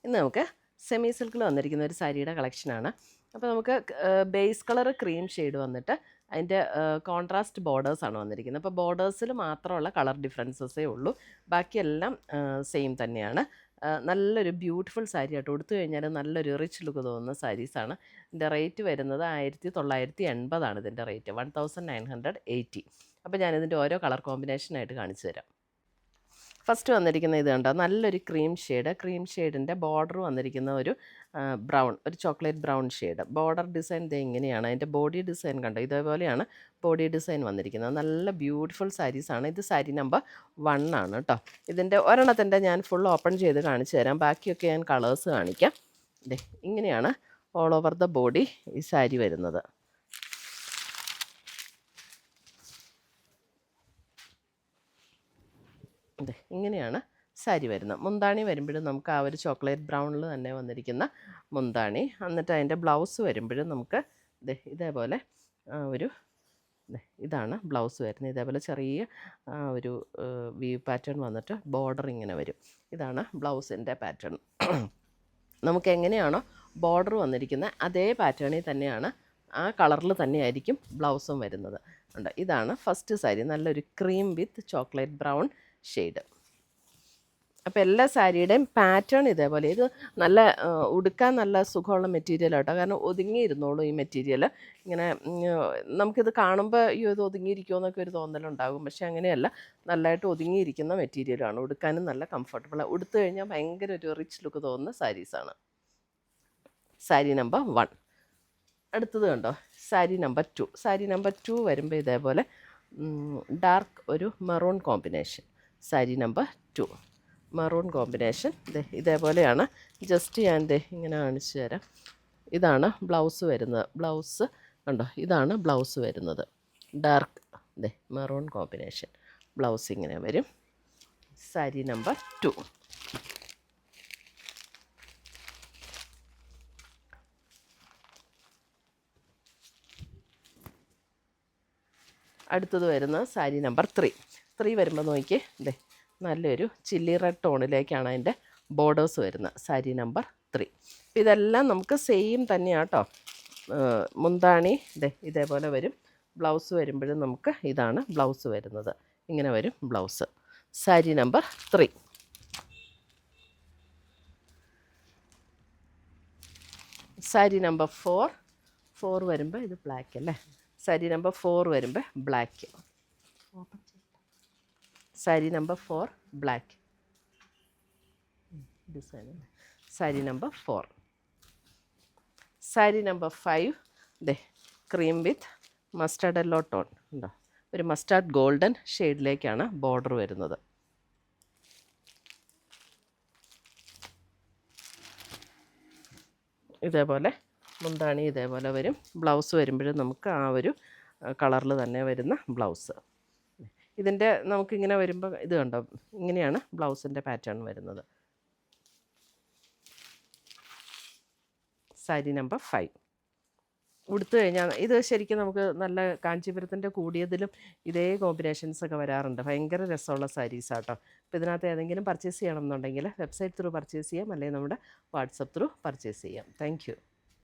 ഇന്ന് നമുക്ക് സെമി സിൽക്കിൽ വന്നിരിക്കുന്ന ഒരു സാരിയുടെ കളക്ഷനാണ്. അപ്പോൾ നമുക്ക് ബേസ് കളർ ക്രീം ഷെയ്ഡ് വന്നിട്ട് അതിൻ്റെ കോൺട്രാസ്റ്റ് ബോർഡേഴ്സാണ് വന്നിരിക്കുന്നത്. അപ്പോൾ ബോർഡേഴ്സിൽ മാത്രമുള്ള കളർ ഡിഫറൻസസേ ഉള്ളൂ, ബാക്കിയെല്ലാം സെയിം തന്നെയാണ്. നല്ലൊരു ബ്യൂട്ടിഫുൾ സാരി ആയിട്ട് കൊടുത്തു കഴിഞ്ഞാൽ നല്ലൊരു റിച്ച് ലുക്ക് തോന്നുന്ന സാരീസാണ്. ഇതിൻ്റെ റേറ്റ് വരുന്നത് 1980 ഇതിൻ്റെ റേറ്റ്, 1980. അപ്പോൾ ഞാനിതിൻ്റെ ഓരോ കളർ കോമ്പിനേഷനായിട്ട് കാണിച്ചു തരാം. ഫസ്റ്റ് വന്നിരിക്കുന്ന ഇത് കണ്ടോ, നല്ലൊരു ക്രീം ഷെയ്ഡിൻ്റെ ബോർഡർ വന്നിരിക്കുന്ന ഒരു ബ്രൗൺ, ഒരു chocolate brown shade. Border design ഇത് എങ്ങനെയാണ്, അതിൻ്റെ ബോഡി ഡിസൈൻ കണ്ടോ, ഇതേപോലെയാണ് ബോഡി ഡിസൈൻ വന്നിരിക്കുന്നത്. നല്ല ബ്യൂട്ടിഫുൾ സാരീസാണ്. ഇത് സാരി നമ്പർ 1 ആണ് കേട്ടോ. ഇതിൻ്റെ ഒരെണ്ണത്തിൻ്റെ ഞാൻ ഫുൾ ഓപ്പൺ ചെയ്ത് കാണിച്ചു തരാം, ബാക്കിയൊക്കെ ഞാൻ കളേഴ്സ് കാണിക്കാം. ഇതേ ഇങ്ങനെയാണ് ഓൾ ഓവർ ദ ബോഡി ഈ സാരി വരുന്നത്. അതെ, ഇങ്ങനെയാണ് സാരി വരുന്നത്. മുന്താണി വരുമ്പോഴും നമുക്ക് ആ ഒരു ചോക്ലേറ്റ് ബ്രൗണിൽ തന്നെ വന്നിരിക്കുന്ന മുന്താണി. എന്നിട്ട് അതിൻ്റെ ബ്ലൗസ് വരുമ്പോഴും നമുക്ക് ഇതേപോലെ ഒരു ഇതാണ് ബ്ലൗസ് വരുന്നത്. ഇതേപോലെ ചെറിയ ഒരു വീവ് പാറ്റേൺ വന്നിട്ട് ബോർഡർ ഇങ്ങനെ വരും. ഇതാണ് ബ്ലൗസിൻ്റെ പാറ്റേൺ. നമുക്ക് എങ്ങനെയാണോ ബോർഡർ വന്നിരിക്കുന്നത് അതേ പാറ്റേണിൽ തന്നെയാണ്, ആ കളറിൽ തന്നെയായിരിക്കും ബ്ലൗസും വരുന്നത്. ഉണ്ട്, ഇതാണ് ഫസ്റ്റ് സാരി, നല്ലൊരു ക്രീം വിത്ത് ചോക്ലേറ്റ് ബ്രൗൺ ഷെയ്ഡ്. അപ്പോൾ എല്ലാ സാരിയുടെയും പാറ്റേൺ ഇതേപോലെ. ഇത് നല്ല ഉടുക്കാൻ നല്ല സുഖമുള്ള മെറ്റീരിയൽ കേട്ടോ, കാരണം ഒതുങ്ങിയിരുന്നോളൂ ഈ മെറ്റീരിയൽ. ഇങ്ങനെ നമുക്കിത് കാണുമ്പോൾ ഇത് ഒതുങ്ങിയിരിക്കുമോ എന്നൊക്കെ ഒരു തോന്നലുണ്ടാകും, പക്ഷേ അങ്ങനെയല്ല, നല്ലതായിട്ട് ഒതുങ്ങിയിരിക്കുന്ന മെറ്റീരിയലാണ്. ഉടുക്കാനും നല്ല കംഫർട്ടബിളാണ്. ഉടുത്തു കഴിഞ്ഞാൽ ഭയങ്കര ഒരു റിച്ച് ലുക്ക് തോന്നുന്ന സാരീസാണ്. സാരി നമ്പർ 1. അടുത്തത് കണ്ടോ, സാരി നമ്പർ 2. സാരി നമ്പർ 2 വരുമ്പോൾ ഇതേപോലെ ഡാർക്ക് ഒരു maroon combination. Sari number 2 maroon combination. ഇതേപോലെയാണ്. ജസ്റ്റ് ഞാൻ ഇങ്ങനെ കാണിച്ചു തരാം. ഇതാണ് ബ്ലൗസ് വരുന്നത്. ബ്ലൗസ് കണ്ടോ, ഇതാണ് ബ്ലൗസ് വരുന്നത്. ഡാർക്ക് മെറൂൺ കോമ്പിനേഷൻ ബ്ലൗസ് ഇങ്ങനെ വരും. സാരി നമ്പർ 2. അടുത്തത് വരുന്നത് സാരി നമ്പർ 3 വരുമ്പോൾ നോക്കിയേ, നല്ലൊരു ചില്ലി റെഡ് ടോണിലേക്കാണ് അതിൻ്റെ ബോർഡേഴ്സ് വരുന്നത്. സാരി നമ്പർ 3. ഇതെല്ലാം നമുക്ക് സെയിം തന്നെയാണ് കേട്ടോ. മുന്താണി ഇതേപോലെ വരും. ബ്ലൗസ് വരുമ്പോഴും നമുക്ക് ഇതാണ് ബ്ലൗസ് വരുന്നത്, ഇങ്ങനെ വരും blouse. Sari number 3. Sari number 4 വരുമ്പോൾ ഇത് ബ്ലാക്ക് അല്ലേ. സാരി നമ്പർ 4 വരുമ്പോൾ black. Sari number 4 black design. Sari number 4. Sari number 5 cream വിത്ത് മസ്റ്റാർഡ് യെല്ലോ ടോൺ ഉണ്ടോ, ഒരു മസ്റ്റാർഡ് ഗോൾഡൻ ഷെയ്ഡിലേക്കാണ് ബോർഡർ വരുന്നത്. ഇതേപോലെ മുന്താണി ഇതേപോലെ വരും. ബ്ലൗസ് വരുമ്പോഴും നമുക്ക് ആ ഒരു കളറിൽ തന്നെ വരുന്ന ബ്ലൗസ്. ഇതിൻ്റെ നമുക്കിങ്ങനെ വരുമ്പോൾ ഇത് കണ്ടോ, ഇങ്ങനെയാണ് ബ്ലൗസിൻ്റെ പാറ്റേൺ വരുന്നത്. സാരി നമ്പർ 5 ഉടുത്തു കഴിഞ്ഞാൽ ഇത് ശരിക്കും നമുക്ക് നല്ല കാഞ്ചീപുരത്തിൻ്റെ കൂടിയതിലും ഇതേ കോമ്പിനേഷൻസൊക്കെ വരാറുണ്ട്. ഭയങ്കര രസമുള്ള സാരീസാട്ടോ. അപ്പോൾ ഇതിനകത്ത് ഏതെങ്കിലും പർച്ചേസ് ചെയ്യണം എന്നുണ്ടെങ്കിൽ വെബ്സൈറ്റ് ത്രൂ പർച്ചേസ് ചെയ്യാം, അല്ലെങ്കിൽ നമ്മുടെ വാട്സപ്പ് ത്രൂ പർച്ചേസ് ചെയ്യാം. Thank you.